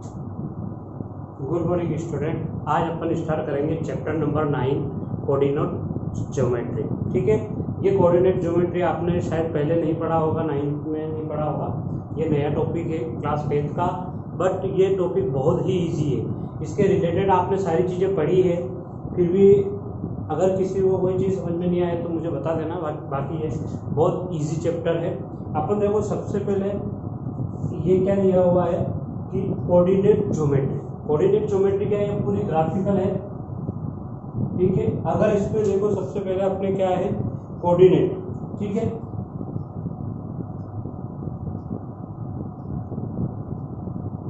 Good morning student. आज अपन start करेंगे chapter number 9 coordinate geometry. ठीक है, ये कोऑर्डिनेट ज्योमेट्री आपने शायद पहले नहीं पढ़ा होगा, 9th में नहीं पढ़ा होगा। ये नया टॉपिक है क्लास 10th का, बट ये टॉपिक बहुत ही इजी है। इसके रिलेटेड आपने सारी चीज़ें पढ़ी है, फिर भी अगर किसी को कोई चीज़ समझ में नहीं आए तो मुझे बता देना। बाकी ये बहुत इजी चैप्टर है। अपन देखो, सबसे पहले ये क्या दिया हुआ है कि कोऑर्डिनेट ज्योमेट्री। कोऑर्डिनेट ज्योमेट्री क्या है? पूरी ग्राफिकल है। ठीक है, अगर इस पे देखो, सबसे पहले अपने क्या है कोऑर्डिनेट। ठीक है,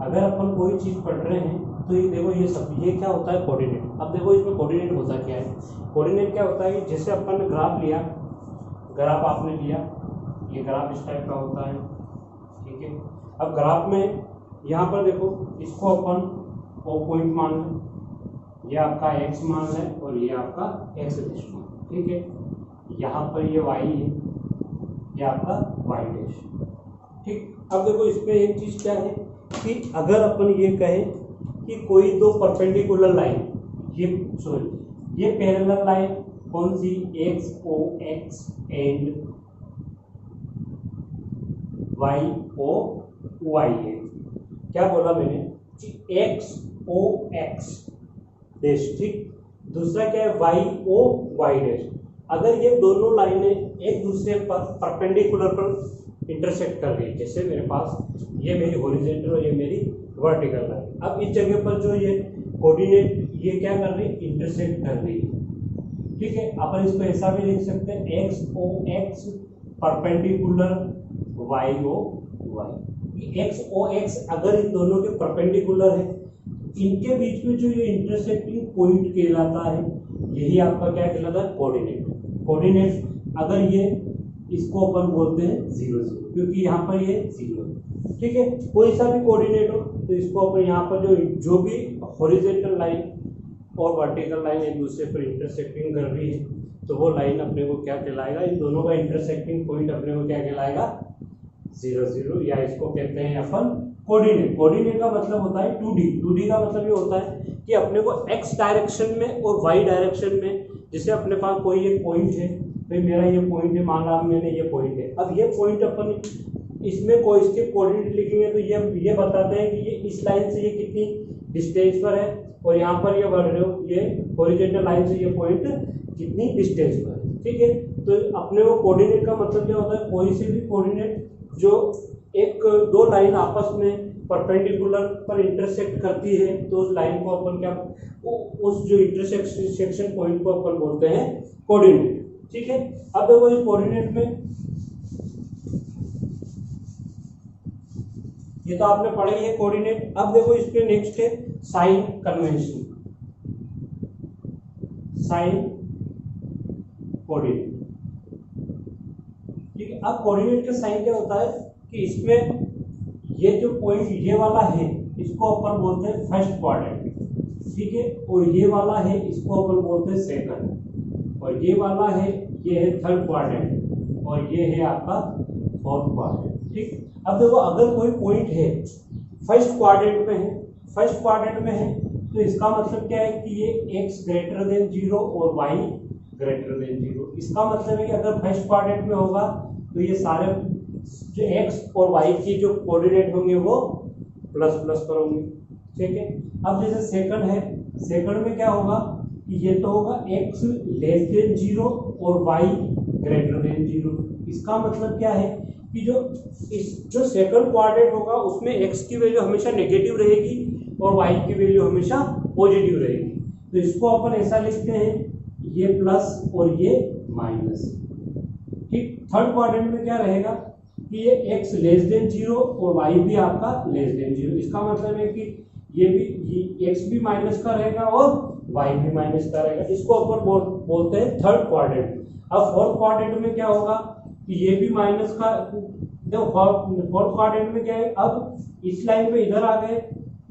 अगर अपन कोई चीज पढ़ रहे हैं तो ये देखो, ये क्या होता है कोऑर्डिनेट। अब देखो इसमें कोऑर्डिनेट होता क्या है। कोऑर्डिनेट क्या होता है कि जैसे अपन ग्राफ लिया, ग्राफ आपने लिया, ये ग्राफ इस टाइप का होता है। ठीक है, अब ग्राफ में यहाँ पर देखो, इसको अपन ओ पॉइंट मान लें, ये आपका एक्स मान लें और ये आपका एक्स डैश मान। ठीक है, यहाँ पर ये वाई है, ये आपका वाई डैश। ठीक, अब देखो इसमें एक चीज क्या है कि अगर अपन ये कहें कि कोई दो परपेंडिकुलर लाइन, ये पैरेलल लाइन कौन सी, X O X and Y O Y है। क्या बोला मैंने कि एक्स ओ एक्स डैश। ठीक, दूसरा क्या है वाई ओ वाई डैश। अगर ये दोनों लाइनें एक दूसरे पर परपेंडिकुलर पर इंटरसेक्ट कर रही है, जैसे मेरे पास ये मेरी हॉरिजॉन्टल और ये मेरी वर्टिकल लाइन, अब इस जगह पर जो ये कोऑर्डिनेट ये क्या कर रही है, इंटरसेक्ट कर रही है। ठीक है, अपन इसको ऐसा भी लिख सकते हैं, X O X perpendicular Y O Y. X O X अगर इन दोनों के परपेंडिकुलर है, इनके बीच में जो ये इंटरसेक्टिंग पॉइंट कहलाता है, यही आपका क्या कहलाता है कोऑर्डिनेट। कोऑर्डिनेट अगर ये, इसको अपन बोलते हैं 0 0, क्योंकि यहाँ पर ये 0 है। ठीक है, कोई सा भी कोऑर्डिनेट हो तो इसको अपन यहाँ पर जो भी हॉरिजॉन्टल लाइन और वर्टिकल लाइन एक दूसरे पर इंटरसेक्टिंग कर रही है, तो वो लाइन अपने को क्या कहलाएगा, इन दोनों का इंटरसेक्टिंग पॉइंट अपने को क्या कहलाएगा 0 0, या इसको कहते हैं अपन कोऑर्डिनेट। कोऑर्डिनेट का मतलब होता है 2D का मतलब ये होता है कि अपने को x डायरेक्शन में और y डायरेक्शन में, जैसे अपने पास कोई एक पॉइंट है, भाई मेरा ये पॉइंट है, मान ला मैंने ये पॉइंट है। अब ये पॉइंट अपन इसमें कोई इसके कोऑर्डिनेट लिखेंगे तो ये बताते हैं कि ये इस लाइन से ये कितनी डिस्टेंस पर है, और यहाँ पर ये बढ़ रहे हो, ये हॉरिजॉन्टल लाइन से ये पॉइंट कितनी डिस्टेंस पर है। ठीक है, तो अपने को कोऑर्डिनेट का मतलब क्या होता है, कोई से भी कोऑर्डिनेट जो एक दो लाइन आपस में परपेंडिकुलर पर इंटरसेक्ट करती है, तो उस लाइन को अपन क्या, उस जो इंटरसेक्शन पॉइंट को अपन बोलते हैं कोऑर्डिनेट। ठीक है, अब देखो इस कोऑर्डिनेट में ये तो आपने पढ़ा ही है कोऑर्डिनेट। अब देखो इस पे नेक्स्ट है साइन कन्वेंशन, साइन कोऑर्डिनेट। ठीक है, अब कोऑर्डिनेट का साइन क्या होता है कि इसमें ये जो पॉइंट ये वाला है, इसको अपन बोलते हैं फर्स्ट क्वाड्रेंट। ठीक है, और ये वाला है, इसको अपन बोलते हैं सेकंड, और ये वाला है, ये है थर्ड क्वाड्रेंट, और ये है आपका फोर्थ क्वाड्रेंट। ठीक, अब देखो अगर कोई पॉइंट है फर्स्ट क्वाड्रेंट में है, फर्स्ट क्वाड्रेंट में है, तो इसका मतलब क्या है कि ये x ग्रेटर देन 0 और y ग्रेटर देन 0। इसका मतलब है कि अगर फर्स्ट क्वाड्रेंट में होगा तो ये सारे जो x और y की जो कोऑर्डिनेट होंगे वो प्लस प्लस पर होंगे। ठीक है, अब जैसे सेकंड है, सेकंड में क्या होगा कि ये तो होगा x लेस देन 0 और y ग्रेटर देन 0। इसका मतलब क्या है कि जो सेकंड क्वाड्रेंट होगा उसमें x की वैल्यू हमेशा नेगेटिव रहेगी और y की वैल्यू हमेशा पॉजिटिव रहेगी। तो इसको अपन ऐसा लिखते हैं, ये प्लस और ये माइनस। ठीक, थर्ड क्वाड्रेंट में क्या रहेगा कि ये x लेस देन 0 और y भी आपका लेस देन 0। इसका मतलब है कि ये x भी माइनस का रहेगा और y भी माइनस का रहेगा। इसको अपन बोलते हैं थर्ड क्वाड्रेंट। अब फोर्थ क्वाड्रेंट में क्या होगा कि ये भी माइनस का, देखो फोर्थ क्वाड्रेंट में क्या है, अब इस लाइन पे इधर आ गए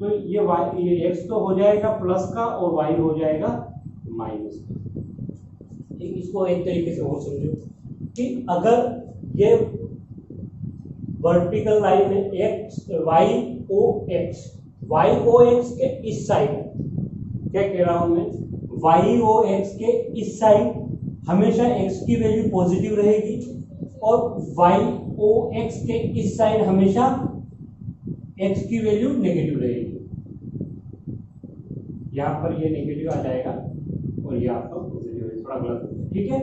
तो ये x तो हो जाएगा प्लस का और y हो जाएगा माइनस का। ठीक, इसको एक तरीके से और समझो कि अगर ये वर्टिकल लाइन है X Y O X, Y O X के इस साइड, क्या कह रहा हूं मैं, वाई ओ एक्स के इस साइड हमेशा एक्स की वैल्यू पॉजिटिव रहेगी और वाई ओ एक्स के इस साइड हमेशा एक्स की वैल्यू नेगेटिव रहेगी। यहां पर ये नेगेटिव आ जाएगा और ये आपका पॉजिटिव है, थोड़ा गलत है, ठीक है।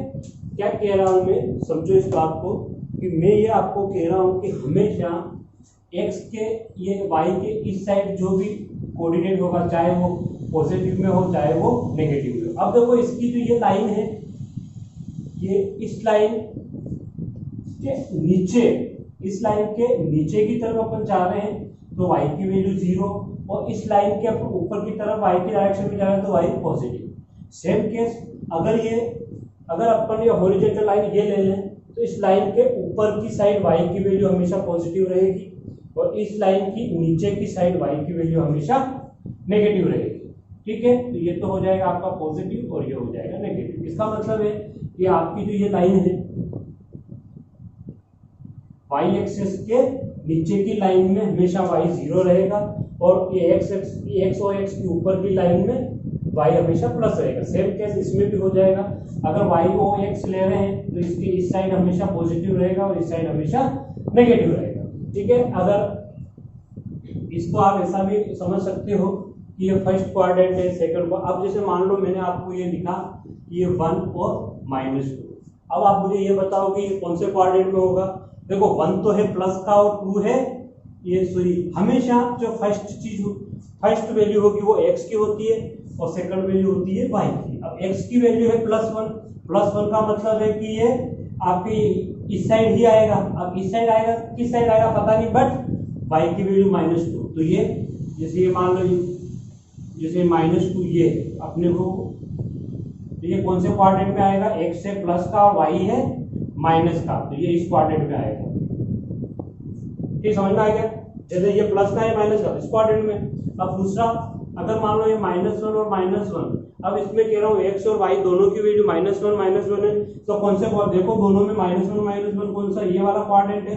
क्या कह रहा हूं मैं, समझो इस बात को कि मैं ये आपको कह रहा हूं कि हमेशा x के ये y के इस साइड जो भी कोऑर्डिनेट होगा, चाहे वो पॉजिटिव में हो चाहे वो नेगेटिव में हो। अब देखो इसकी जो ये लाइन है, ये इस लाइन के नीचे, इस लाइन के नीचे की तरफ अपन जा रहे हैं तो y की वैल्यू 0, और इस लाइन के अपन ऊपर की तरफ y की डायरेक्शन में जा रहे हैं तो y पॉजिटिव। सेम केस अगर अपन ये हॉरिजॉन्टल लाइन ये ले लें तो इस लाइन के ऊपर की साइड y की वैल्यू हमेशा पॉजिटिव रहेगी और इस लाइन की नीचे की साइड y की वैल्यू हमेशा नेगेटिव रहेगी, ठीक है। तो ये तो हो जाएगा आपका पॉजिटिव और ये हो जाएगा नेगेटिव। इसका मतलब है कि आपकी जो ये लाइन है y एक्सिस के नीचे की लाइन में हमेशा y 0 रहेगा और ये x और x के ऊपर की लाइन में y हमेशा प्लस रहेगा। सेम केस इसमें भी हो जाएगा। अगर y ओ x ले रहे हैं तो इसके इस साइड हमेशा पॉजिटिव रहेगा और इस साइड हमेशा नेगेटिव रहेगा, ठीक है। अगर इसको आप ऐसा भी समझ सकते हो कि ये फर्स्ट क्वाड्रेंट है, सेकंड को, अब जैसे मान लो मैंने आपको ये लिखा ये 1 और -2, अब आप मुझे ये बताओ कि ये कौन से क्वाड्रेंट में होगा। देखो 1 तो है प्लस का और 2 है ये, सॉरी, हमेशा जो फर्स्ट वैल्यू होगी वो x की होती है और सेकंड वैल्यू होती है y की। अब x की वैल्यू है +1 का मतलब है कि ये आपकी इस साइड ही आएगा। अब इस साइड आएगा, किस साइड आएगा पता नहीं, बट y की वैल्यू -2, तो ये जैसे ये मान लो जैसे -2 ये अपने को, तो ये कौन से क्वाड्रेंट में आएगा, x है प्लस का और y है माइनस का, तो ये इस क्वाड्रेंट में आएगा। ठीक, समझ में आ गया। जैसे ये प्लस का है माइनस का, इस क्वाड्रेंट में। अब दूसरा, अगर मान लो ये -1 और -1, अब इसमें कह रहा हूँ x और y दोनों की वैल्यू -1 है, तो कौन से, देखो दोनों में -1 कौन सा, ये वाला क्वाड्रेंट है,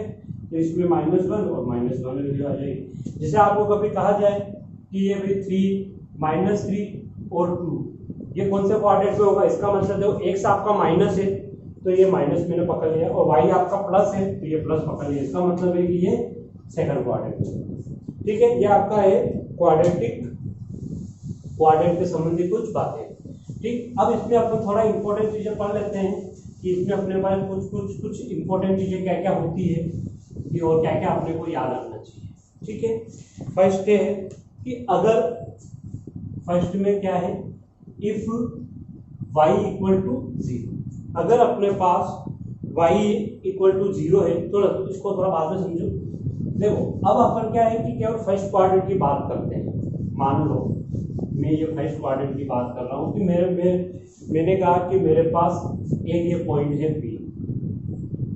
तो इसमें -1 और -1 वैल्यू आ जाएगी। जैसे आपको कभी कहा जाए कि ये भी 3 और 2 ये कौन से क्वाड्रेंट में होगा, इसका मतलब देखो x आपका माइनस है तो ये माइनस मैंने पकड़ लिया और y आपका प्लस है तो ये प्लस पकड़ लिया, इसका मतलब है कि ये सेकंड क्वाड्रेंट है, ठीक है। ये आपका है क्वाड्रेंट के संबंधी कुछ बातें, ठीक। अब इसमें अपन थोड़ा इंपॉर्टेंट चीजें पढ़ लेते हैं कि इसमें अपने पास कुछ इंपॉर्टेंट चीजें क्या क्या होती है कि और क्या क्या अपने को याद रखना चाहिए, ठीक है। फर्स्ट है कि अगर फर्स्ट में क्या है, इफ y इक्वल टू 0, अगर अपने पास y इक्वल टू 0 है तो इसको थोड़ा बाद में समझो। देखो अब अपन क्या है कि केवल फर्स्ट क्वाड्रेंट की बात करते हैं। मान लो मैं ये फर्स्ट क्वाड्रेंट की बात कर रहा हूँ कि मैंने कहा कि मेरे पास एक ये पॉइंट है P,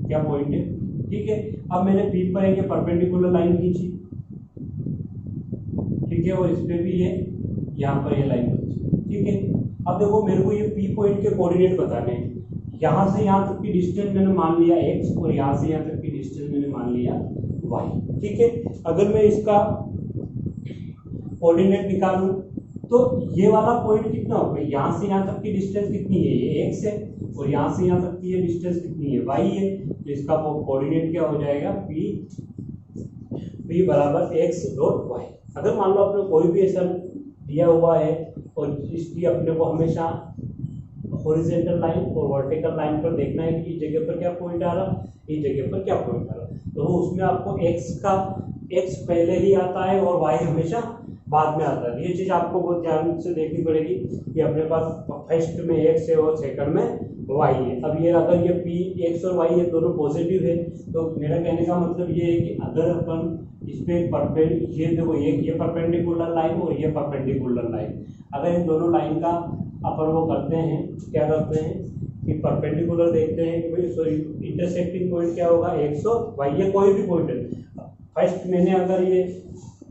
क्या पॉइंट है, ठीक है। अब मैंने P पर एक ये परपेंडिकुलर लाइन खींची, ठीक है, और इस पे भी ये यहाँ पर ये लाइन खींची, ठीक है। अब देखो मेरे को ये P पॉइंट के कोऑर्डिनेट बताने हैं। यहाँ से यहाँ तक की डिस्टेंस मैंने मान लिया x और यहाँ से यहाँ तक की डिस्टेंस मैंने मान लिया y, ठीक है। अगर मैं इसका कोऑर्डिनेट निकालूं तो ये वाला पॉइंट कितना होगा, यहाँ से यहाँ तक की डिस्टेंस कितनी है, ये x है, और यहाँ से यहाँ तक की ये डिस्टेंस कितनी है, y है। तो इसका कोऑर्डिनेट क्या हो जाएगा, p बराबर x डॉट y। अगर मान लो अपने कोई भी ऐसा दिया हुआ है और इसकी अपने को हमेशा हॉरिजॉन्टल लाइन और वर्टिकल लाइन पर देखना है कि इस जगह पर क्या पॉइंट आ रहा, इस जगह पर क्या पॉइंट आ रहा, तो उसमें आपको x पहले ही आता है और y हमेशा बाद में आता है। ये चीज आपको बहुत ध्यान से देखनी पड़ेगी कि अपने पास फर्स्ट में x है और सेकंड में y है। अब ये अगर ये p x और y ये दोनों पॉजिटिव है तो मेरा कहने का मतलब ये है कि अगर अपन इस पे ये देखो ये परपेंडिकुलर लाइन और ये परपेंडिकुलर लाइन, अगर इन दोनों लाइन का अपन वो करते हैं, क्या करते हैं कि परपेंडिकुलर देखते हैं कि भाई सॉरी इंटरसेक्टिंग पॉइंट क्या होगा, x और y, ये कोई भी पॉइंट है। फर्स्ट मैंने अगर ये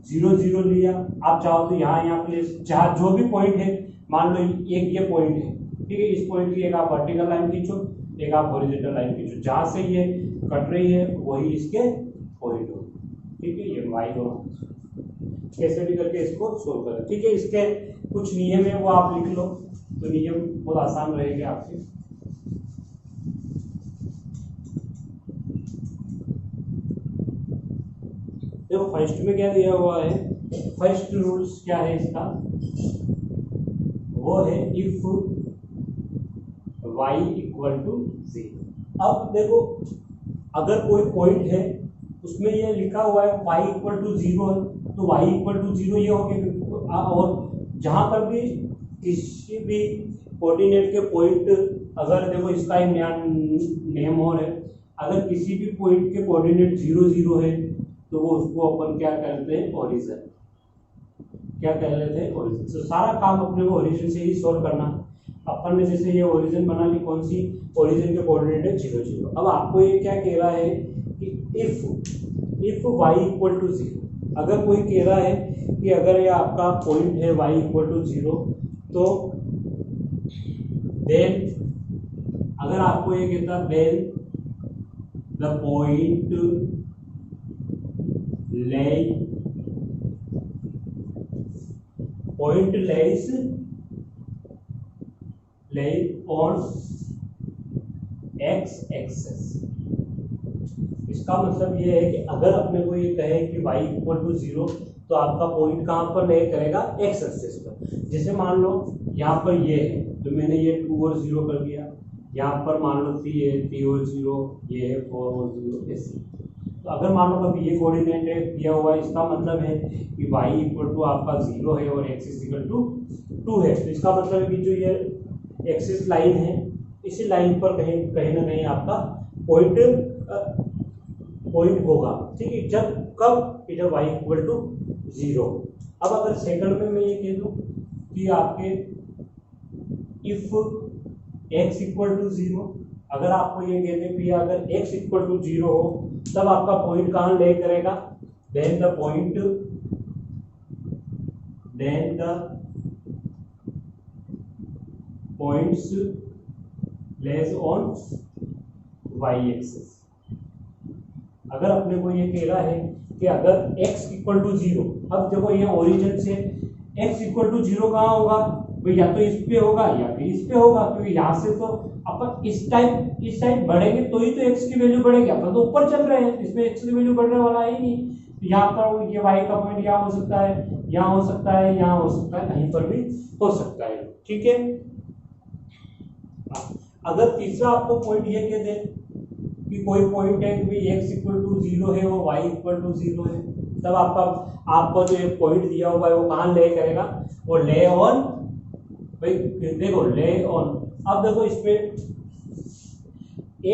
0 0 लिया, आप चाहो तो यहाँ प्लेस, जहाँ जो भी पॉइंट है, मान लो एक ये पॉइंट है, ठीक है, इस पॉइंट की एक आप वर्टिकल लाइन खींचो, एक आप हॉरिजॉन्टल लाइन खींचो, जहाँ से ये कट रही है वही इसके पॉइंट हो, ठीक है, ये y हो। कैसे भी करके इसको सोल्व करें। ठीक है, इसके कुछ नियम है वो आप लिख लो, तो नियम बहुत आसान रहेंगे आपके। देखो फर्स्ट में क्या दिया हुआ है, फर्स्ट रूल्स क्या है इसका, वो है इफ y इक्वल टू 0। अब देखो अगर कोई पॉइंट है उसमें ये लिखा हुआ है y इक्वल टू 0 है, तो y इक्वल टू 0 ये हो गया। और जहां पर भी किसी भी कोऑर्डिनेट के पॉइंट, अगर देखो इसका एक नया नेम और है, अगर किसी भी पॉइंट के कोऑर्डिनेट 0 0 है तो वो उसको अपन क्या कहते हैं, ओरिजिन। क्या कह लेते हैं, ओरिजिन। तो सारा काम अपने को ओरिजिन से ही सॉल्व करना। अपन ने जैसे ये ओरिजिन बना ली, कौन सी, ओरिजिन के कोऑर्डिनेट है 0 0। अब आपको ये क्या कह रहा है कि इफ y इक्वल टू 0, अगर कोई कह रहा है कि अगर ये आपका पॉइंट है y इक्वल टू 0, तो देन अगर आपको ये कहता then the point lays on x axis. इसका मतलब ये है कि अगर अपने को ये कहे कि y इक्वल टू 0, तो आपका पॉइंट कहाँ पर ले करेगा, x एक्सेस पर। जैसे मान लो यहाँ पर ये है, तो मैंने ये 2 और 0 कर दिया, यहाँ पर मान लो 3 है, 3 और 0, ये है 4 और 0 ऐसे। तो अगर मान लो कभी ये कोऑर्डिनेट है दिया हुआ है, इसका मतलब है कि y इक्वल टू आपका 0 है और x इक्वल टू 2 है। तो इसका मतलब है कि जो ये एक्सिस लाइन है, इसी लाइन पर कहीं कहीं ना कहीं आपका पॉइंट होगा। ठीक है, जब कब, जब y इक्वल टू 0। अब अगर सेकंड में मैं ये कह दूं कि आपके इफ x इक्वल टू 0, अगर आपको ये कहते हैं कि अगर x इक्वल टू 0 हो, तब आपका पॉइंट कहाँ ले करेगा, then the points lies on y axis. अगर अपने को ये कह रहा है कि अगर x इक्वल टू 0, अब देखो ये ओरिजिन से x इक्वल टू 0 कहाँ होगा, तो या तो इस पे होगा या फिर इस पे होगा, क्योंकि यहाँ से तो अपन इस साइड बढ़ेंगे तो ही तो x की वैल्यू बढ़ेगी। अपन तो ऊपर चल रहे हैं, इसमें x की वैल्यू बढ़ने वाला है ही नहीं। तो यहाँ पर ये y का पॉइंट यहाँ हो सकता है, यहाँ हो सकता है, यहाँ हो सकता है, कहीं पर भी हो सकता है। ठीक है, अगर तीसरा आपको पॉइंट ये कह दे कि कोई पॉइंट है कि x इक्वल टू 0 है और y इक्वल टू 0 है, तब आपको जो एक पॉइंट दिया हुआ है वो कहाँ ले करेगा, वो ले ऑन, भाई देखो ले ऑन। अब देखो इसमें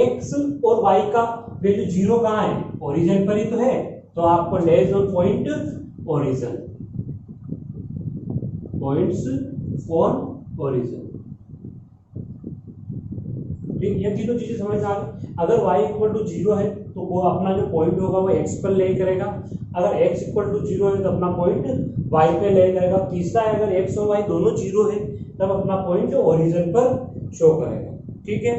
x और y का वैल्यू 0 कहाँ है, ओरिजिन पर ही तो है, तो आपको less on point origin, points on origin. ठीक, ये तीनों चीजें समझ में आ गई। अगर y इक्वल टू 0 है तो वो अपना जो पॉइंट होगा वो x पर ले करेगा, अगर x इक्वल टू 0 है तो अपना पॉइंट y पे ले करेगा। तीसरा है अगर x और y दोनों 0 है तब अपना पॉइंट ओरिजिन पर शो करेगा। ठीक है,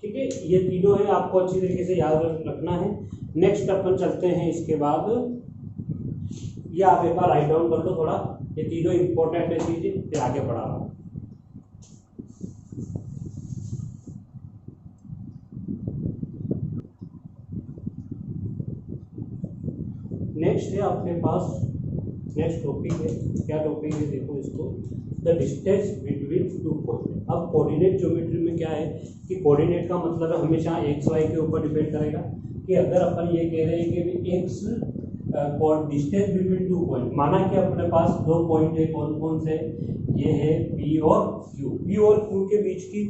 ठीक है, ये तीनों है, आपको अच्छी तरीके से याद रखना है। नेक्स्ट अपन चलते हैं, इसके बाद ये आप एक बार राइट डाउन कर लो थोड़ा, ये तीनों इंपॉर्टेंट है चीजें, फिर आगे बढ़ा रहा हूं। नेक्स्ट है आपके पास, नेक्स्ट टॉपिक है, क्या टॉपिक है देखो इसको, the distance between two point. अब कोऑर्डिनेट ज्योमेट्री में क्या है कि कोऑर्डिनेट का मतलब है हमेशा एक्स वाई के ऊपर डिपेंड करेगा। कि अगर अपन ये कह रहे हैं कि x distance between two point, माना कि अपने पास दो पॉइंट है, कौन कौन से, ये है P और Q। P और Q के बीच की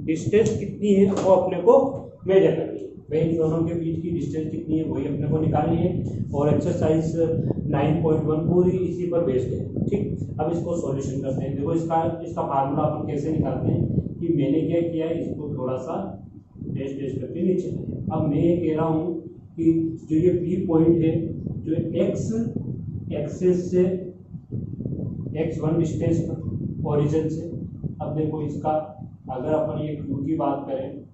डिस्टेंस कितनी है वो अपने को मेजर करनी है। भाई इन दोनों के बीच की डिस्टेंस कितनी है वही अपने को निकालनी है, और एक्सरसाइज 9.1 पूरी इसी पर बेस्ड है। ठीक, अब इसको सॉल्यूशन करते हैं। देखो इसका फार्मूला अपन कैसे निकालते हैं कि मैंने क्या किया है, इसको थोड़ा सा डेश करके नीचे। अब मैं ये कह रहा हूँ कि जो ये P पॉइंट है, जो एक्स एक्सिस से x1 डिस्टेंस पर ओरिजिन से, अब देखो इसका अगर अपन ये Q की बात करें,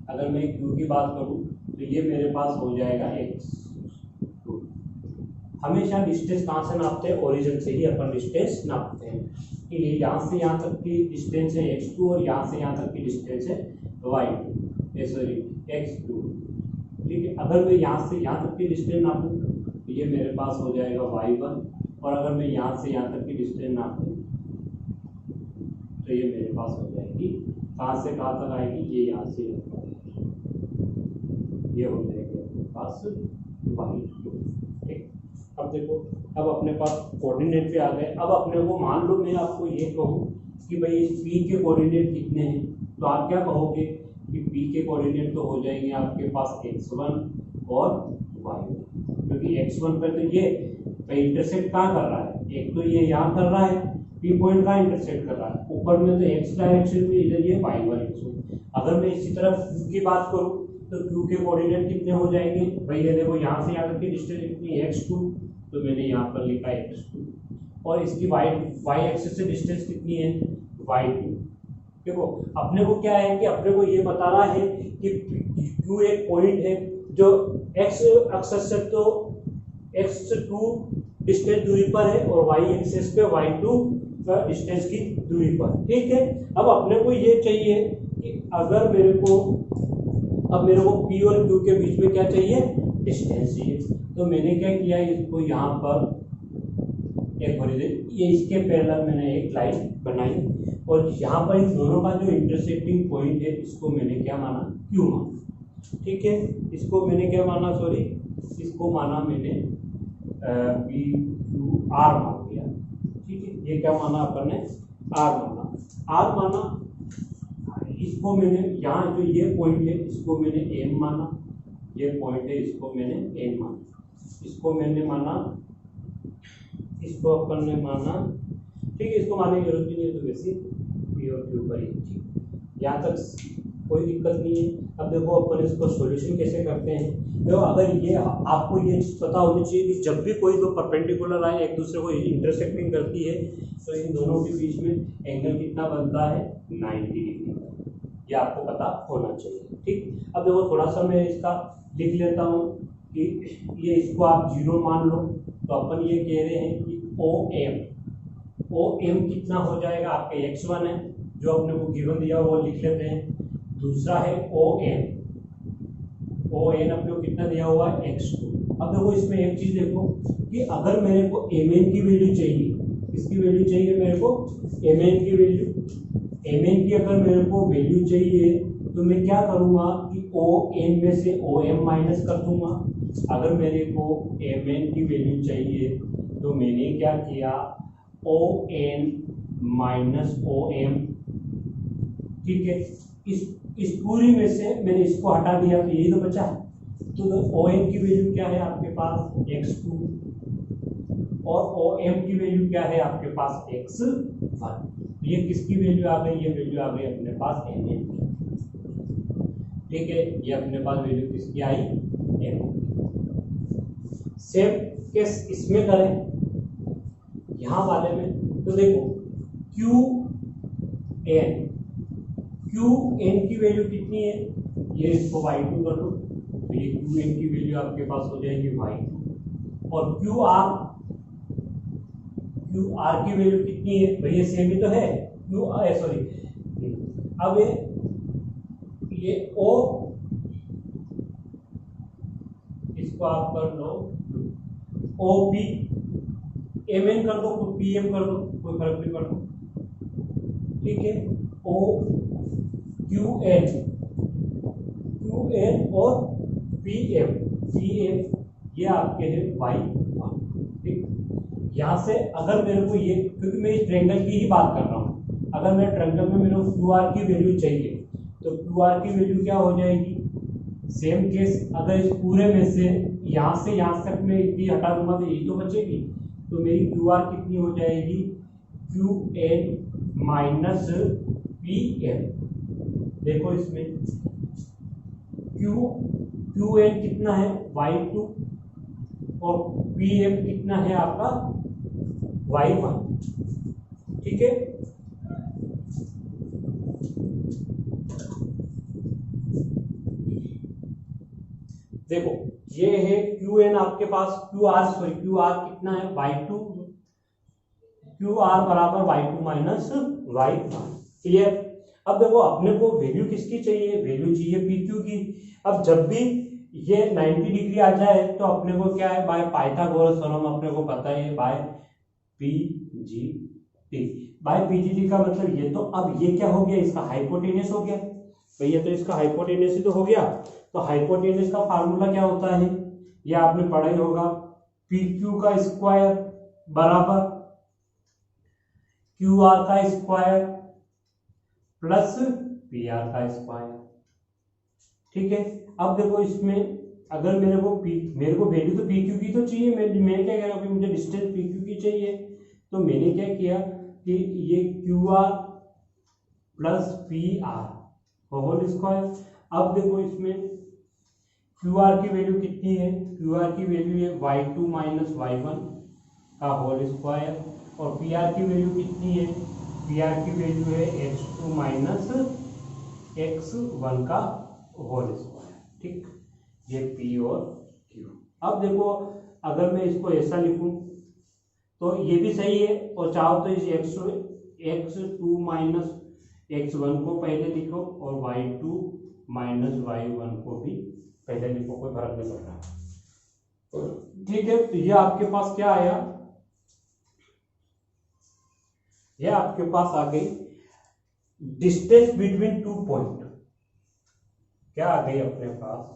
अगर मैं Q की बात करूं तो ये मेरे पास हो जाएगा x2। हमेशा डिस्टेंस कहाँ से नापते हैं? ओरिजिन से ही अपन डिस्टेंस नापते हैं कि यहाँ से यहाँ तक की डिस्टेंस है x2 और यहाँ से यहाँ तक की डिस्टेंस है y2, सॉरी x2। ठीक है, अगर मैं यहाँ से यहाँ तक की डिस्टेंस नापूँ तो ये मेरे पास हो जाएगा y1, और अगर मैं यहाँ से यहाँ तक की डिस्टेंस नापूँ तो ये मेरे पास हो जाएगी, कहाँ से कहाँ तक आएगी? ये यहाँ से यहाँ तक, ये हो जाएगी अपने पास y2। ठीक, अब देखो, अब अपने पास कोऑर्डिनेट पे आ गए। अब अपने को मान लो मैं आपको ये कहूँ कि भाई इस P के कोऑर्डिनेट कितने हैं, तो आप क्या कहोगे कि P के कोऑर्डिनेट तो हो जाएंगे आपके पास x1 और y1, क्योंकि x1 पे तो ये इंटरसेक्ट कहाँ कर रहा है? एक तो ये यहाँ कर रहा है, P पॉइंट कहाँ इंटरसेक्ट कर रहा है? ऊपर में तो x डायरेक्शन में, इधर ये y1 x1। अगर मैं इसी तरफ Q की बात करूँ तो Q के कोऑर्डिनेट कितने हो जाएंगे? भाई ये देखो, यहाँ से यहाँ तक की डिस्टेंस कितनी है? x2, तो मैंने यहाँ पर लिखा x2, और इसकी y एक्सिस से डिस्टेंस कितनी है? y2। देखो, अपने को क्या है कि अपने को ये बता रहा है कि Q एक पॉइंट है जो x एक्सिस से तो x2 डिस्टेंस दूरी पर है और y एक्सिस पे y2 डिस्टेंस की दूरी पर। ठीक है, अब अपने को ये चाहिए कि अगर मेरे को P और Q के बीच में क्या चाहिए? डिस्टेंस चाहिए। तो मैंने क्या किया, इसको यहाँ पर एक हॉरिजॉन्टल, ये इसके पैरेलल मैंने एक लाइन बनाई, और यहाँ पर इन दोनों का जो इंटरसेक्टिंग पॉइंट है इसको मैंने क्या माना? Q माना। ठीक है, इसको मैंने क्या माना? सॉरी, इसको माना मैंने PQR मान लिया। ठीक है, ये क्या माना अपन ने? R माना। इसको मैंने यहाँ जो ये पॉइंट है इसको मैंने M माना, ये पॉइंट है इसको मैंने M माना, इसको मैंने माना, इसको अपन ने माना। ठीक है, इसको मानने की जरूरत भी नहीं है, तो वैसे P और Q पर ही, यहाँ तक कोई दिक्कत नहीं है। अब देखो अपन इसको सॉल्यूशन कैसे करते हैं। देखो, अगर ये आपको ये पता होनी चाहिए कि जब भी कोई दो परपेंडिकुलर लाइन एक दूसरे को इंटरसेक्टिंग करती है तो इन दोनों के बीच में एंगल कितना बनता है? 90 डिग्री। ये आपको पता होना चाहिए। ठीक, अब देखो थोड़ा सा मैं इसका लिख लेता हूँ कि ये इसको आप 0 मान लो, तो अपन ये कह रहे हैं कि OM कितना हो जाएगा? आपके x1 है जो अपने को गिवन दिया वो लिख लेते हैं, दूसरा है ON अपने को कितना दिया हुआ है? x2। अब देखो इसमें एक चीज देखो कि अगर मेरे को Mn की वैल्यू चाहिए, किसकी वैल्यू चाहिए मेरे को? Mn की वैल्यू। Mn की अगर मेरे को वैल्यू चाहिए तो मैं क्या करूंगा कि ON में से OM माइनस कर दूंगा। अगर मेरे को Mn की वैल्यू चाहिए तो मैंने क्या किया? ON minus OM। ठीक है, इस पूरी में से मैंने इसको हटा दिया तो यही तो बचा। तो ON की वैल्यू क्या है आपके पास? x2, और OM की वैल्यू क्या है आपके पास? x1। ये किसकी वैल्यू आ गई? ये वैल्यू आ गई अपने पास Mn की। ठीक है, ये अपने पास वैल्यू किसकी आई? Mn। सेम केस इसमें करें, यहाँ वाले में, तो देखो Qn की वैल्यू कितनी है? ये इसको y2 कर दो, तो ये Qn की वैल्यू आपके पास हो जाएगी y2, और Qr की वैल्यू कितनी है? भैया सेम ही तो है, सॉरी, अब ये O, इसको आप कर लो OP, Mn कर दो, PM कर दो, कोई फर्क नहीं पड़ता। ठीक है, QN और PM ये आपके हैं y1। ठीक, यहाँ से अगर मेरे को ये, क्योंकि मैं इस ट्रायंगल की ही बात कर रहा हूँ, अगर मेरे ट्रायंगल में मेरे को QR की वैल्यू चाहिए तो QR की वैल्यू क्या हो जाएगी? सेम केस, अगर इस पूरे में से यहाँ से यहाँ तक मैं इतनी हटा दूंगा तो यही तो बचेगी, तो मेरी QR कितनी हो जाएगी? QN minus PM। देखो इसमें QN कितना है? y2, और PM कितना है आपका? y1। ठीक है, देखो ये है क्यू एन आपके पास, Q R sorry Q R कितना है वाई टू, क्यू आर बराबर Y two minus Y one. Clear. अब देखो अपने को वैल्यू किसकी चाहिए, वैल्यू चाहिए पी क्यू की। अब जब भी ये 90 डिग्री आ जाए तो अपने को क्या है, बाय पाइथागोरस थ्योरम अपने को पता है, by P G T. By P G T का मतलब ये, तो अब ये क्या हो गया, इसका हाइपोटेन्यूस हो गया भैया, तो इसका हाइपोटेन्यूस ही तो हो गया। तो हाइपोटेन्यूस का फार्मूला क्या होता है, ये आपने पढ़ा ही होगा, पी क्यू का स्क्वायर बराबर क्यू आर का स्क्वायर प्लस पी आर का स्क्वायर। ठीक है। अब देखो इसमें अगर मेरे को वैल्यू तो पी क्यू की तो चाहिए, मैंने क्या कह रहा हूँ, मुझे डिस्टेंस पी क्यू की चाहिए, तो मैंने क्या किया कि ये Q R plus P R whole square. अब देखो इसमें क्यू आर की वैल्यू कितनी है, क्यू आर की वैल्यू है Y two minus Y one का होल स्क्वायर, और पी आर की वैल्यू कितनी है, पी आर की वैल्यू है X two minus X one का होल स्क्वायर। ठीक, ये पी और क्यू। अब देखो अगर मैं इसको ऐसा लिखूं तो ये भी सही है, और चाहो तो इस X two minus X one को पहले लिखो और Y two minus Y one को भी पहले लिखो, कोई फर्क नहीं पड़ रहा। ठीक है, तो ये आपके पास क्या आया, ये आपके पास आ गई डिस्टेंस बिटवीन टू पॉइंट। क्या आ गई अपने पास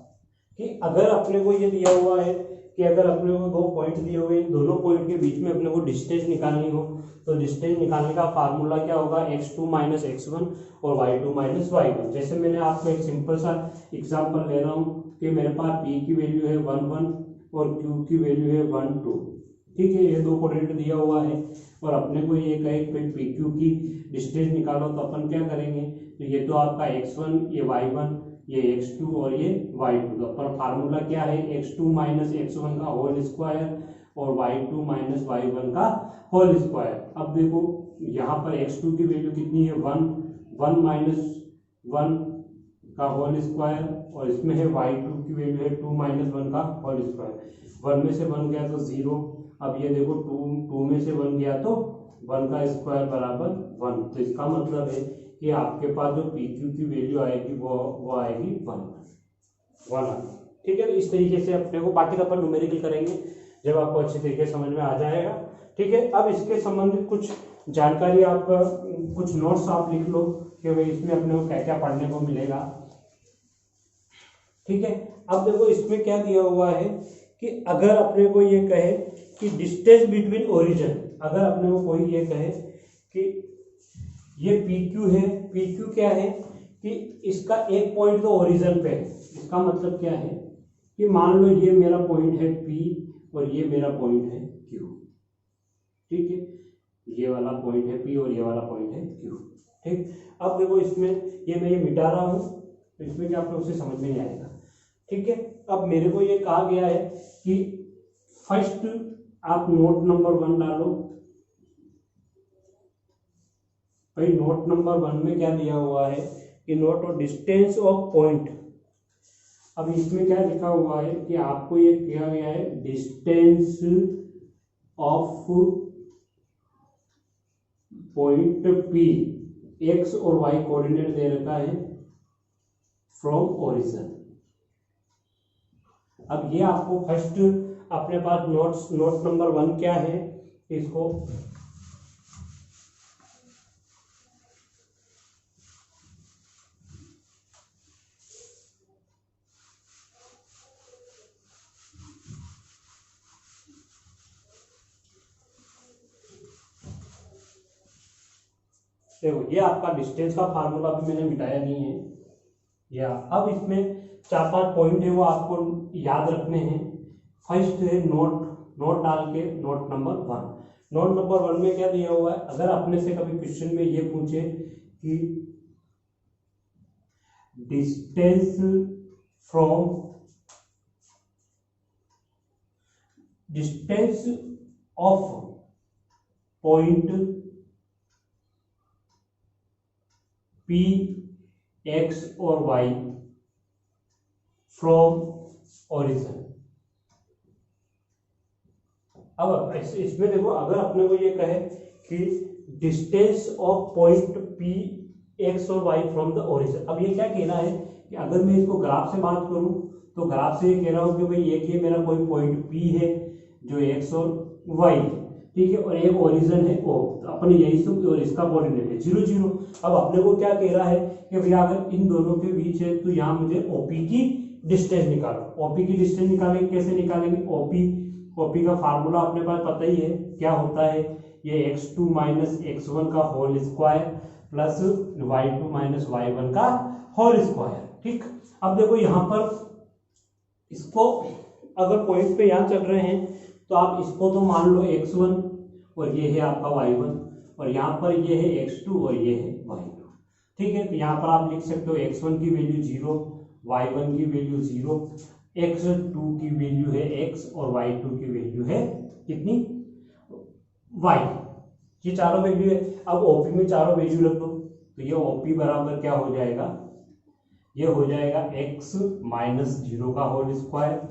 कि अगर अपने को ये दिया हुआ है कि अगर अपने को दो पॉइंट दिए हुए हैं, दोनों पॉइंट के बीच में अपने को डिस्टेंस निकालनी हो, तो डिस्टेंस निकालने का फार्मूला क्या होगा, X two minus X one और Y two minus Y one. जैसे मैंने आपको एक सिंपल सा एग्जांपल ले रहा हूँ कि मेरे पास पी की वैल्यू है 1 1 और क्यू की वैल्यू है 1 2। ठीक है, ये दो कोऑर्डिनेट दिया हुआ है और अपने को ये कहे पी क्यू की डिस्टेंस निकालो, तो अपन क्या करेंगे, तो ये तो आपका x1, ये y1, ये x2 और ये y2। तो पर फार्मूला क्या है, x2 माइनस x1 का होल स्क्वायर और y2 माइनस y1 का होल स्क्वायर। अब देखो यहाँ पर x2 की वैल्यू कितनी है 1, 1 माइनस 1 का होल स्क्वायर, और इसमें है y2 की वैल्यू है 2 माइनस 1 का होल स्क्वायर। 1 में से 1 गया तो 0। अब ये देखो 2 में से 1 गया तो 1 का स्क्वायर बराबर 1। तो इसका मतलब है कि आपके पास जो पी क्यू की वैल्यू आएगी वो आएगी 1। ठीक है, तो इस तरीके से अपने को, बाकी तो अपन न्यूमेरिकल करेंगे जब आपको अच्छी तरीके से समझ में आ जाएगा। ठीक है, अब इसके संबंधित कुछ जानकारी आप, कुछ नोट्स आप लिख लो कि भाई इसमें अपने को क्या क्या पढ़ने को मिलेगा। ठीक है, अब देखो इसमें क्या दिया हुआ है कि अगर अपने को ये कहे कि डिस्टेंस बिटवीन ओरिजिन, अगर अपने को कोई ये कहे कि ये पी क्यू है, पी क्यू क्या है कि इसका एक पॉइंट तो ओरिजिन पे है, इसका मतलब क्या है कि मान लो ये मेरा पॉइंट है पी और ये मेरा पॉइंट है क्यू। ठीक है, ये वाला पॉइंट है पी और ये वाला पॉइंट है क्यू। ठीक, अब देखो इसमें ये मैं ये मिटा रहा हूं, तो इसमें क्या आप लोग से समझ में नहीं आएगा। ठीक है, अब मेरे को ये कहा गया है कि फर्स्ट आप नोट नंबर 1 डालो। भाई नोट नंबर 1 में क्या दिया हुआ है कि नोट और डिस्टेंस ऑफ पॉइंट। अब इसमें क्या लिखा हुआ है कि आपको ये किया गया है distance of point P, x और वाई कोऑर्डिनेट दे रखा है फ्रॉम ओरिजिन। अब ये आपको फर्स्ट अपने पास नोट नंबर 1 क्या है, इसको देखो, ये आपका डिस्टेंस का फार्मूला भी मैंने मिटाया नहीं है। या अब इसमें 4-5 पॉइंट है वो आपको याद रखने हैं। फर्स्ट है नोट डाल के नोट नंबर 1। नोट नंबर 1 में क्या दिया हुआ है, अगर अपने से कभी क्वेश्चन में ये पूछे कि distance of point P, x और वाई फ्रॉम ओरिजिन। अब इसमें देखो, अगर अपने को ये कहे कि distance of point P x और वाई फ्रॉम द ओरिजिन, अब ये क्या कहना है कि अगर मैं इसको ग्राफ से बात करूं तो ग्राफ से ये कह रहा हूं कि भाई एक ये मेरा कोई पॉइंट पी है जो एक्स और वाई है, ठीक है, और एक ओरिजिन है ओ, अपने यही सब, और इसका कोऑर्डिनेट है 0 0। अब अपने को क्या कह रहा है कि भैया अगर इन दोनों के बीच है तो यहाँ मुझे ओपी की डिस्टेंस निकालो। ओपी की डिस्टेंस निकालेंगे, कैसे निकालेंगे? ओपी का फार्मूला अपने पास पता ही है, क्या होता है? ये x2 माइनस x1 का whole square plus y2 minus y1 का होल स्क्वायर, ठीक। अब देखो यहाँ पर इसको अगर पॉइंट पे यहाँ चल रहे हैं तो आप इसको तो मान लो x1 और ये है आपका y1, और यहाँ पर ये है x2 और ये है y2, ठीक है। तो यहाँ पर आप लिख सकते हो x1 की वैल्यू 0, y1 की वैल्यू 0, x2 की वैल्यू है x और y2 की वैल्यू है कितनी? y। ये चारों वैल्यू है। अब ओपी में चारों वैल्यू रख दो तो ये ओपी बराबर क्या हो जाएगा? ये हो जाएगा x माइनस 0 का होल स्क्वायर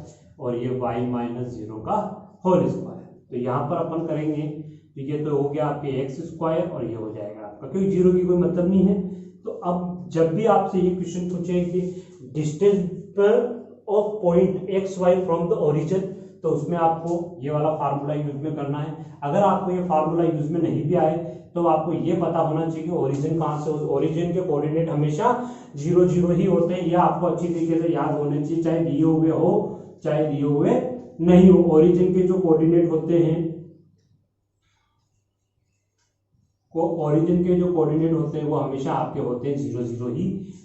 और ये y माइनस 0 का होल स्क्वायर। तो यहाँ पर अपन करेंगे तो ये तो हो गया आपके एक्स स्क्वायर और ये हो जाएगा आपका, क्योंकि 0 की कोई मतलब नहीं है। तो अब जब भी आपसे ये क्वेश्चन पूछे कि डिस्टेंस पर of point X Y from the origin, तो उसमें आपको ये वाला फार्मूला यूज में करना है। अगर आपको ये फार्मूला यूज में नहीं भी आए तो आपको ये पता होना चाहिए कि ओरिजिन कहाँ से, ओरिजिन के कोऑर्डिनेट हमेशा 0 0 ही होते हैं। यह आपको अच्छी तरीके से याद होने चाहिए, चाहे दिए हुए हो चाहे दिए हुए नहीं हो। ओरिजिन के जो कोऑर्डिनेट होते हैं ओरिजिन के जो कोऑर्डिनेट होते हैं वो हमेशा आपके होते हैं 0 0 ही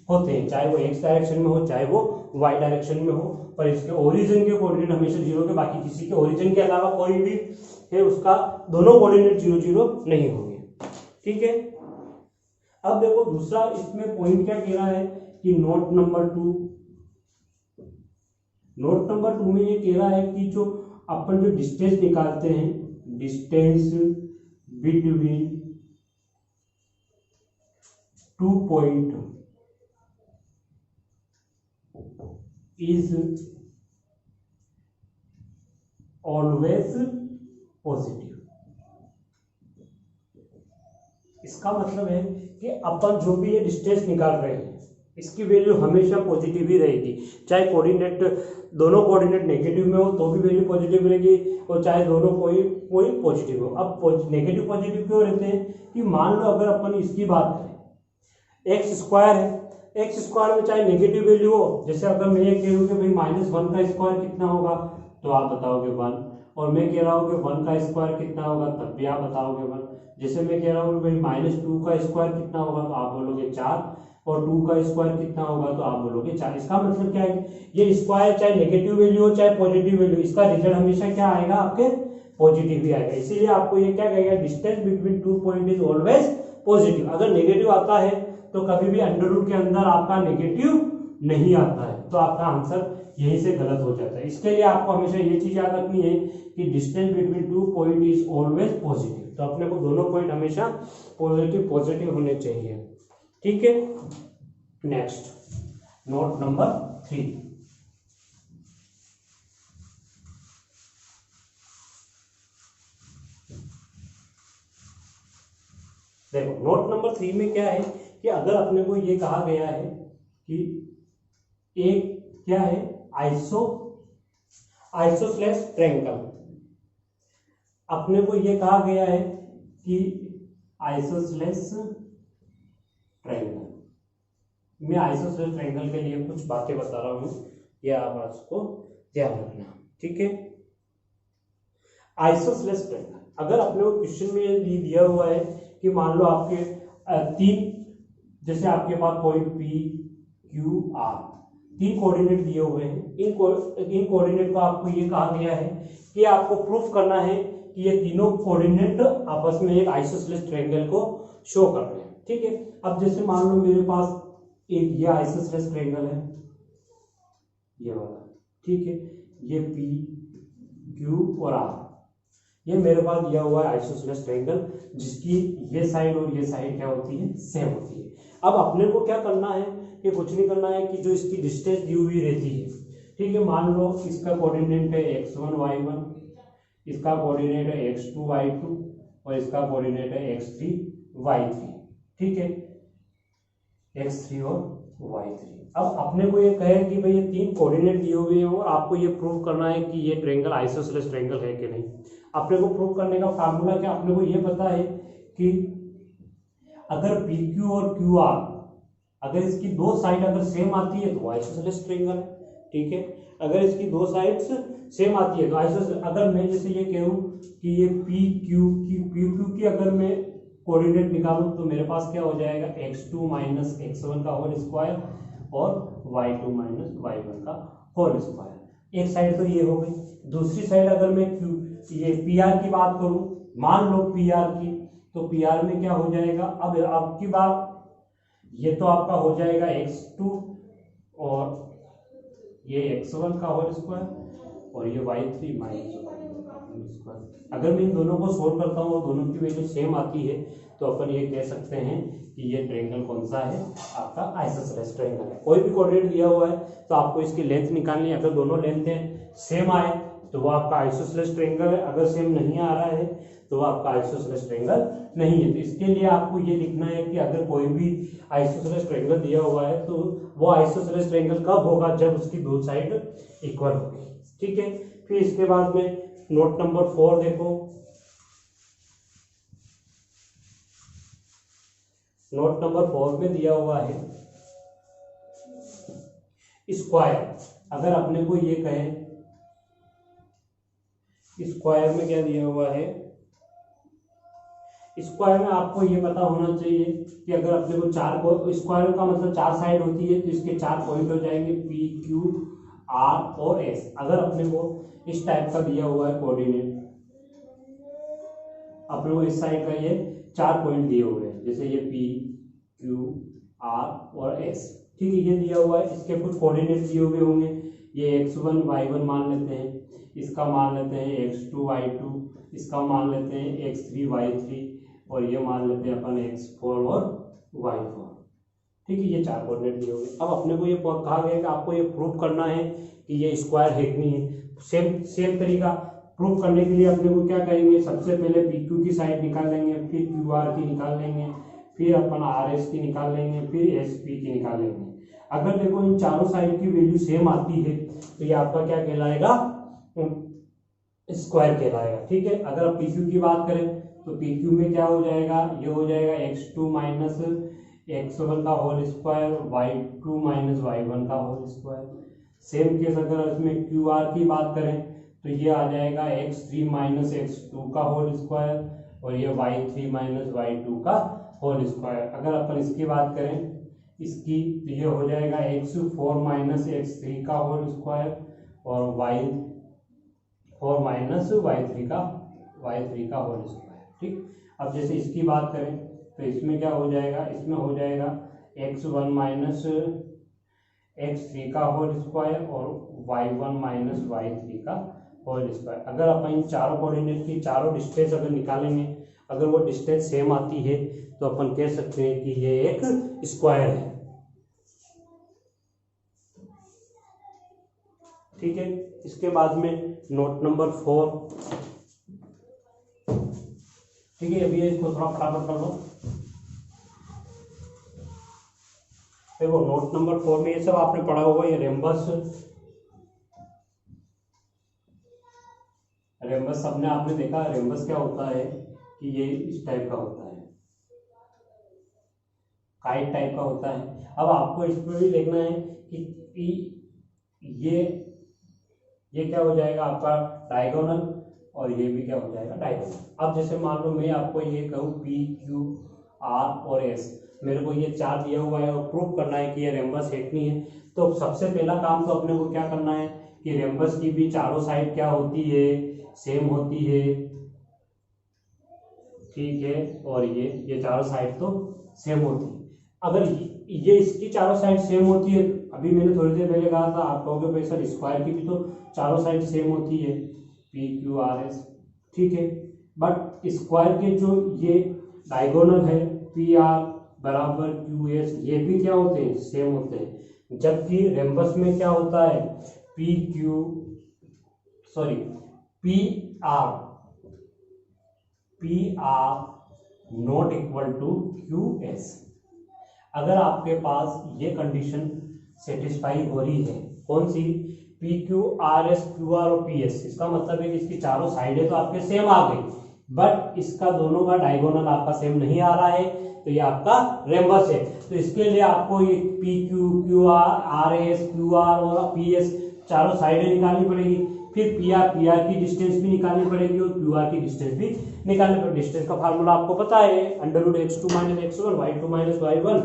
होते हैं, चाहे वो एक्स डायरेक्शन में हो चाहे वो वाई डायरेक्शन में हो। पर इसके ओरिजिन के कोऑर्डिनेट हमेशा 0 के, बाकी किसी के ओरिजिन के अलावा कोई भी है उसका दोनों कोऑर्डिनेट 0 0 नहीं होंगे, ठीक है। अब देखो दूसरा इसमें पॉइंट क्या कह रहा है कि नोट नंबर 2 में ये कह रहा है कि जो अपन जो डिस्टेंस निकालते हैं, distance between 2 point is always positive. इसका मतलब है कि अपन जो भी ये डिस्टेंस निकाल रहे हैं इसकी वैल्यू हमेशा पॉजिटिव ही रहेगी, चाहे कोऑर्डिनेट दोनों कोऑर्डिनेट नेगेटिव में हो तो भी वैल्यू पॉजिटिव रहेगी, और चाहे दोनों कोई पॉजिटिव हो। अब नेगेटिव पॉजिटिव क्यों रहते हैं कि मान लो अगर अपन इसकी बात करें, एक्स स्क्वायर है, एक्स स्क्वायर में चाहे नेगेटिव वैल्यू हो, जैसे अगर मैं ये कह दूं कि भाई -1 का स्क्वायर कितना होगा तो आप बताओगे 1, और मैं कह रहा हूँ कि 1 का स्क्वायर कितना होगा तब भी आप बताओगे 1। जैसे मैं कह रहा हूँ कि भाई -2 का स्क्वायर कितना होगा तो आप बोलोगे 4, और 2 का स्क्वायर कितना होगा तो आप बोलोगे 4। इसका मतलब क्या है, ये स्क्वायर चाहे नेगेटिव वैल्यू हो चाहे पॉजिटिव वैल्यू, इसका रिजल्ट हमेशा क्या आएगा? आपके पॉजिटिव ही आएगा। इसीलिए आपको ये क्या कहेगा, distance between 2 point is always positive. अगर नेगेटिव आता है तो कभी भी अंडर रूट के अंदर आपका नेगेटिव नहीं आता है, तो आपका आंसर यहीं से गलत हो जाता है। इसके लिए आपको हमेशा ये चीज याद रखनी है कि distance between 2 point is always positive. तो अपने को दोनों पॉइंट हमेशा पॉजिटिव होने चाहिए, ठीक है। Next note number 3। देखो नोट नंबर 3 में क्या है कि अगर अपने को ये कहा गया है कि एक क्या है आइसोसेलेस ट्रायंगल, अपने को ये कहा गया है कि आइसोसेलेस ट्रायंगल, मैं आइसोसेलेस ट्रायंगल के लिए कुछ बातें बता रहा हूं, ये आप इसको ध्यान रखना, ठीक है। आइसोसेलेस ट्रायंगल, अगर अपने को क्वेश्चन में ये दिया हुआ है कि मान लो आपके 3, जैसे आपके पास point P Q R 3 coordinate दिए हुए हैं, इन कोऑर्डिनेट को आपको ये कहा गया है कि आपको प्रूफ करना है कि ये तीनों कोऑर्डिनेट आपस में एक आइसोसेलेस ट्रायंगल को शो कर रहे हैं, ठीक है। अब जैसे मान लो मेरे पास एक ये आइसोसेलेस ट्रायंगल है, ये वाला, ठीक है, ये P Q और R, ये मेरे पास दिया हुआ है आइसोसेलेस ट्रायंगल, जिसकी ये साइड और ये साइड क्या होती है? सेम होती है। अब अपने को क्या करना है कि कुछ नहीं करना है कि जो इसकी डिस्टेंस दी हुई रहती है, ठीक है, मान लो इसका कोऑर्डिनेट है x1 y1, इसका कोऑर्डिनेट है x2 y2 और इसका कोऑर्डिनेट है x3 y3। ठीक है, x3 और y3। अब अपने को ये कहे कि भाई ये तीन कोऑर्डिनेट दिए हुए हैं और आपको ये प्रूव करना है कि ये ट्रायंगल आइसोसेलेस ट्रायंगल है कि नहीं। अपने को प्रूव करने का फार्मूला क्या, अपने को ये पता है कि अगर PQ और QR अगर इसकी दो साइड अगर सेम आती है तो आइसोसेलेस ट्रायंगल है। ठीक है, अगर इसकी दो साइड्स सेम आती है तो आइसोसेलेस। अगर मैं जैसे ये कहूँ कि ये PQ की अगर मैं कोऑर्डिनेट निकालूं तो मेरे पास क्या हो जाएगा, x2 माइनस x1 का होल स्क्वायर और y2 माइनस y1 का होल स्क्वायर। एक साइड तो ये हो गई। दूसरी साइड अगर मैं ये PR की बात करूं, मान लो PR की, तो PR में क्या हो जाएगा, अब आपकी बात ये तो आपका हो जाएगा x2 और ये x1 का होल स्क्वायर और ये y3 माइनस y1 का होल स्क्वायर। अगर मैं इन दोनों को सोल्व करता हूँ और दोनों की वैल्यू सेम आती है तो अपन ये कह सकते हैं कि ये ट्रायंगल कौन सा है, आपका आइसोसेलेस ट्रायंगल है। कोई भी कोऑर्डिनेट दिया हुआ है तो आपको इसकी लेंथ निकालनी है। अगर दोनों लेंथें सेम आए तो वो आपका आइसोसेलेस ट्रायंगल है, अगर सेम नहीं आ रहा है तो वो आपका आइसोसेलेस ट्रायंगल नहीं है। तो इसके लिए आपको ये लिखना है कि अगर कोई भी आइसोसेलेस ट्रायंगल दिया हुआ है तो वो आइसोसेलेस ट्रायंगल कब होगा, जब उसकी दो साइड इक्वल होगी। ठीक है, फिर इसके बाद में नोट नंबर 4 देखो। नोट नंबर 4 में दिया हुआ है स्क्वायर। अगर अपने को ये कहे स्क्वायर में क्या दिया हुआ है, स्क्वायर में आपको ये पता होना चाहिए कि अगर अपने को चार को, स्क्वायर का मतलब चार साइड होती है तो इसके चार पॉइंट हो जाएंगे P Q R और S। अगर अपने को इस टाइप का दिया हुआ है कोऑर्डिनेट, अपने को इस साइड का ये चार पॉइंट दिए हुए हैं, जैसे ये P Q R और S। ठीक है, ये दिया हुआ है, इसके कुछ कोऑर्डिनेट दिए हुए होंगे। ये x1 y1 मान लेते हैं, इसका मान लेते हैं x2 y2, इसका मान लेते हैं x3 y3 और ये मान लेते हैं अपन x4 और y4। ठीक है, ये चार कोऑर्डिनेट दिए हुए। अब अपने को ये कहा गया कि आपको ये प्रूव करना है कि ये स्क्वायर है कि नहीं है। सेम तरीका प्रूव करने के लिए अपने को क्या करेंगे, सबसे पहले PQ की साइड निकाल लेंगे, फिर QR की निकाल लेंगे, फिर अपन RS की निकाल लेंगे, फिर SP की निकाल लेंगे। अगर देखो इन चारों साइड की वैल्यू सेम आती है तो ये आपका क्या कहलाएगा, स्क्वायर कहलाएगा। ठीक है, अगर आप PQ की बात करें तो PQ में क्या हो जाएगा, ये हो जाएगा x2 माइनस x1 का whole square, y2 minus y1 का होल स्क्वायर। सेम केस अगर इसमें QR की बात करें तो ये आ जाएगा x3 माइनस x2 का होल स्क्वायर और ये y3 माइनस y2 का होल स्क्वायर। अगर अपन इसकी बात करें इसकी तो ये हो जाएगा x4 माइनस x3 का होल स्क्वायर और y4 माइनस y3 का होल स्क्वायर। ठीक, अब जैसे इसकी बात करें तो इसमें क्या हो जाएगा, इसमें हो जाएगा x1 माइनस x3 का होल स्क्वायर और y1 माइनस y3 का होल स्क्वायर। अगर अपन इन चारों कोऑर्डिनेट की चारों डिस्टेंस अगर निकालेंगे, अगर वो डिस्टेंस सेम आती है तो अपन कह सकते हैं कि ये एक स्क्वायर है। ठीक है, इसके बाद में नोट नंबर 4। ठीक है, अभी इसको थोड़ा फटाफट कर लो। देखो नोट नंबर 4 में ये सब आपने पढ़ा होगा, ये रेम्बस सबने आपने देखा। रेम्बस क्या होता है कि ये इस टाइप का होता है, काइट टाइप का होता है। अब आपको इसमें भी देखना है कि ये क्या हो जाएगा आपका डायगोनल और ये भी क्या हो जाएगा डायगोनल। अब जैसे मान लो मैं आपको ये कहूँ P Q R और S, मेरे को ये चार दिया हुआ है और प्रूव करना है कि ये रेम्बस है कि नहीं है। तो सबसे पहला काम तो अपने को क्या करना है कि रेम्बस की भी चारों साइड क्या होती है, सेम होती है। ठीक है, और ये चारों साइड तो सेम होती है। अगर ये इसकी चारों साइड सेम होती है, अभी मैंने थोड़ी देर पहले कहा था, आप कहोगे भाई सर स्क्वायर की भी तो चारों साइड सेम होती है, P Q R S। ठीक है, बट स्क्वायर के जो ये डायगोनल है P R बराबर Q S, ये भी क्या होते हैं, सेम होते हैं। जबकि रेम्बस में क्या होता है P Q sorry P R not equal to Q S. अगर आपके पास ये कंडीशन सेटिस्फाई हो रही है, कौन सी, P Q R S Q R और पी एस, इसका मतलब है कि इसकी चारों साइडें तो आपके सेम आ गई, बट इसका दोनों का डायगोनल आपका सेम नहीं आ रहा है, तो ये आपका रेम्बस है। तो इसके लिए आपको ये P Q, Q R S, Q R और पी एस चारों साइडें निकालनी पड़ेगी, फिर पी आर की डिस्टेंस भी निकालनी पड़ेगी और क्यू आर की डिस्टेंस भी निकालनी पड़ेगी। डिस्टेंस का फार्मूला आपको पता है, √x2 - x1 y2 - y1